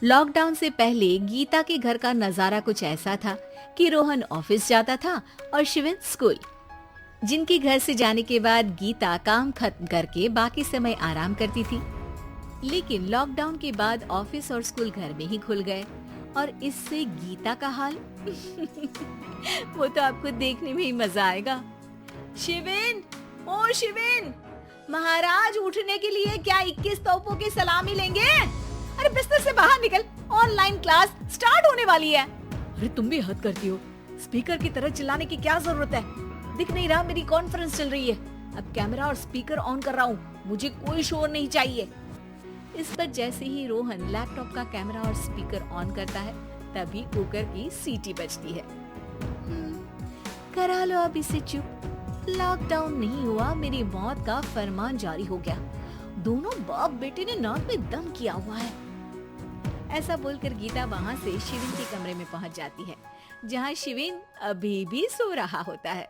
Lockdown से पहले गीता के घर का नजारा कुछ ऐसा था कि रोहन ऑफिस जाता था और शिविन स्कूल। जिनके घर से जाने के बाद गीता काम खत्म करके बाकी समय आराम करती थी। लेकिन लॉकडाउन के बाद ऑफिस और स्कूल घर में ही खुल गए और इससे गीता का हाल वो तो आपको देखने में ही मजा आएगा। शिविन, ओ शिविन, महाराज उठने के लिए क्या 21 तोपों की सलामी लेंगे? अरे बिस्तर से बाहर निकल, ऑनलाइन क्लास स्टार्ट होने वाली है। अरे तुम भी हद करती हो, स्पीकर की तरह चिल्लाने की क्या जरूरत है? दिख नहीं रहा मेरी कॉन्फ्रेंस चल रही है। अब कैमरा और स्पीकर ऑन कर रहा हूँ, मुझे कोई शोर नहीं चाहिए। इस पर जैसे ही रोहन लैपटॉप का कैमरा और स्पीकर ऑन करता है तभी कुकर की सीटी बजती है। करा लो अब इसे चुप। लॉकडाउन नहीं हुआ, मेरी मौत का फरमान जारी हो गया। दोनों बाप बेटे ने नाक में दम किया हुआ है। ऐसा बोलकर गीता वहाँ से शिविन के कमरे में पहुँच जाती है, जहाँ शिविन अभी भी सो रहा होता है।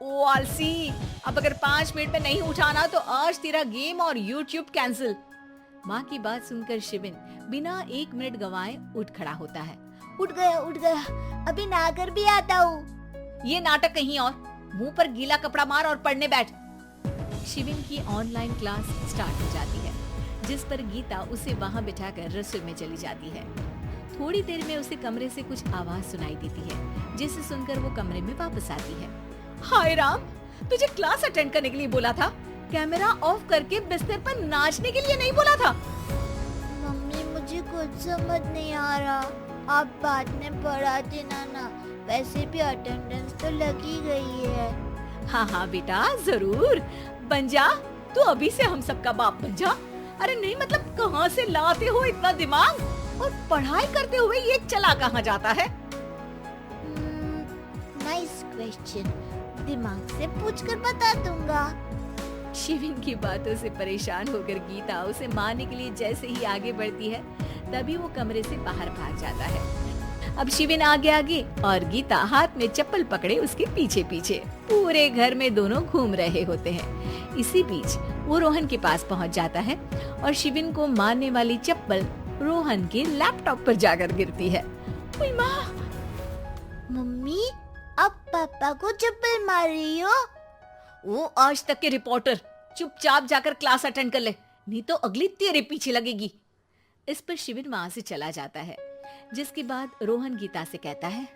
ओ आलसी, अब अगर 5 मिनट में नहीं उठाना तो आज तेरा गेम और यूट्यूब कैंसिल। माँ की बात सुनकर शिविन बिना 1 मिनट गवाए उठ खड़ा होता है। उठ गया, अभी नहाकर भी आता हूँ। ये नाटक कहीं और, मुंह पर गीला कपड़ा मार और पढ़ने बैठ। शिविन की ऑनलाइन क्लास स्टार्ट हो जाती है, जिस पर गीता उसे वहाँ बिठाकर रसोई में चली जाती है। थोड़ी देर में उसे कमरे से कुछ आवाज सुनाई देती है, जिसे सुनकर वो कमरे में वापस आती है। हाय राम, तुझे क्लास अटेंड करने के लिए बोला था, कैमरा ऑफ करके बिस्तर पर नाचने के लिए नहीं बोला था। मम्मी मुझे कुछ समझ नहीं आ रहा, आप बाद में पढ़ा देना ना, वैसे भी अटेंडेंस तो लगी गई है। हाँ बेटा जरूर, बन जा, तू अभी से हम सबका बाप बन जा। अरे नहीं मतलब कहाँ से लाते हो इतना दिमाग, और पढ़ाई करते हुए ये चला कहाँ जाता है? नाइस क्वेश्चन, दिमाग से पूछकर बता दूंगा। शिविन की बातों से परेशान होकर गीता उसे मारने के लिए जैसे ही आगे बढ़ती है तभी वो कमरे से बाहर भाग जाता है। अब शिविन आगे आगे और गीता हाथ में चप्पल पकड़े उसके पीछे पीछे पूरे घर में दोनों घूम रहे होते हैं। इसी बीच वो रोहन के पास पहुंच जाता है और शिविन को मारने वाली चप्पल रोहन के लैपटॉप पर जाकर गिरती है। ओए माँ! मम्मी, अब पापा को चप्पल मार रही हो? वो आज तक के रिपोर्टर, चुपचाप जाकर क्लास अटेंड कर ले, नहीं तो अगली तेरे पीछे लगेगी। इस पर शिविन वहां से चला जाता है, जिसके बाद रोहन गीता से कहता है,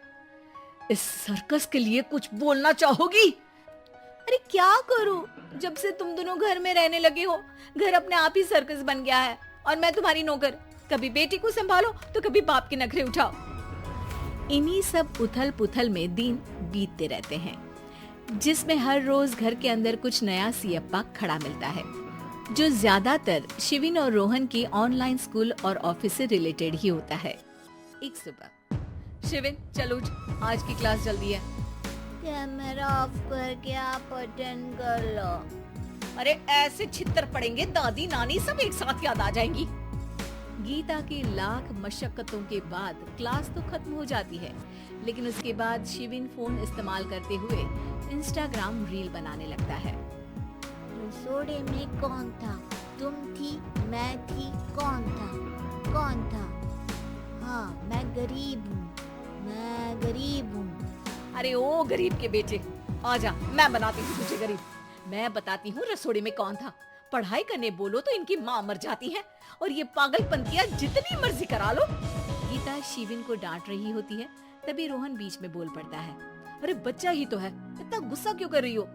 इस सर्कस के लिए कुछ बोलना चाहोगी? अरे क्या करूं, जब से तुम दोनों घर में रहने लगे हो, घर अपने आप ही सर्कस बन गया है और मैं तुम्हारी नौकर। कभी बेटी को संभालो तो कभी बाप के नखरे उठाओ। इन्हीं सब उथल पुथल में दिन बीतते रहते हैं, जिसमें हर रोज घर के अंदर कुछ नया सियप्पा खड़ा मिलता है, जो ज्यादातर शिविन और रोहन के ऑनलाइन स्कूल और ऑफिस से रिलेटेड ही होता है। एक सुबह, शिविन चलो उठ, आज की क्लास जल्दी है। कैमरा ऑफ करके आप अटेंड कर लो। अरे ऐसे छित्तर पड़ेंगे, दादी नानी सब एक साथ याद आ जाएंगी। गीता की लाख मशक्कतों के बाद क्लास तो खत्म हो जाती है, लेकिन उसके बाद शिविन फोन इस्तेमाल करते हुए इंस्टाग्राम रील बनाने लगता है। रसोड़े में कौन था? तुम थी, मैं थी, कौन था? हाँ, मैं गरीब हूँ। अरे ओ गरीब के बेटे, आजा, मैं बनाती हूँ तुझे गरीब। मैं बताती हूँ रसोड़े में कौन था। पढ़ाई करने बोलो तो इनकी माँ मर जाती है और ये पागलपंतियाँ जितनी मर्जी करा लो। गीता शिविन को डांट रही होती है, तभी रोहन बीच में बोल पड़ता है, अरे बच्चा ही तो है, इतना गुस्सा क्यों कर रही हो?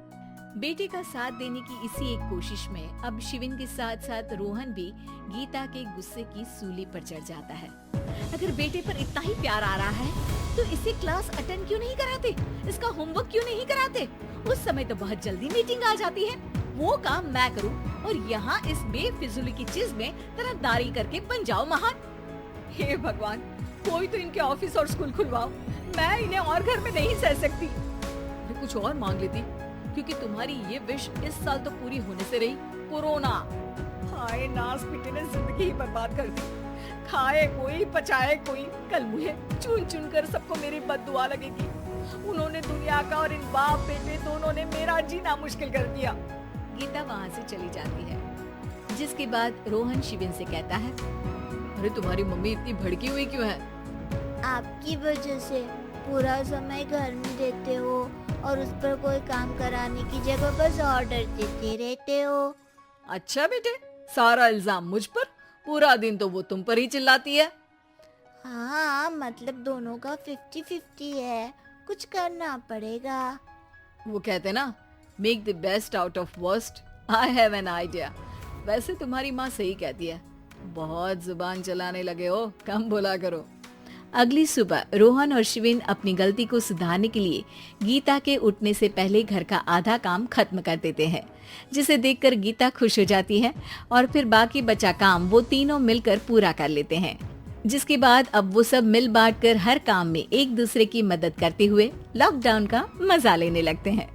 बेटे का साथ देने की इसी एक कोशिश में अब शिविन के साथ साथ रोहन भी गीता के गुस्से की सूली पर चढ़ जाता है। अगर बेटे पर इतना ही प्यार आ रहा है तो इसे क्लास अटेंड क्यों नहीं कराते, इसका होमवर्क क्यों नहीं कराते? उस समय तो बहुत जल्दी मीटिंग आ जाती है, वो काम मैं करूं और यहाँ इस बेफिजूली की चीज में तरफदारी करके बन जाओ महान। हे भगवान, कोई तो इनके ऑफिस और स्कूल खुलवाओ, मैं इन्हें और घर में नहीं सह सकती। मैं कुछ और मांग लेती, क्योंकि तुम्हारी ये विश इस साल तो पूरी होने से रही, कोरोना। हाय नास पिटे ने जिंदगी ही बर्बाद कर दी। खाए कोई, पचाए कोई, कल मुझे चुन चुन कर सबको मेरी बद्दुआ लगेगी। उन्होंने दुनिया का और इन बाप बेटे दोनों ने मेरा जीना मुश्किल कर दिया। गीता वहाँ से चली जाती है, जिसके बाद रोहन शिविन से कहता है, अरे तुम्हारी मम्मी इतनी भड़की हुई क्यों है? आपकी वजह से पूरा समय घर में रहते हो और उस पर कोई काम कराने की जगह बस ऑर्डर देते रहते हो। अच्छा बेटे, सारा इल्जाम मुझ पर, पूरा दिन तो वो तुम पर ही चिल्लाती है। हाँ, मतलब दोनों का 50-50 है, कुछ करना पड़ेगा। वो कहते ना, make the best out of worst. I have an idea. वैसे तुम्हारी माँ सही कहती है, बहुत जुबान चलाने लगे हो, कम बोला करो। अगली सुबह रोहन और शिविन अपनी गलती को सुधारने के लिए गीता के उठने से पहले घर का आधा काम खत्म कर देते हैं, जिसे देखकर गीता खुश हो जाती है और फिर बाकी बचा काम वो तीनों मिलकर पूरा कर लेते हैं। जिसके बाद अब वो सब मिल बांट कर हर काम में एक दूसरे की मदद करते हुए लॉकडाउन का मजा लेने लगते हैं।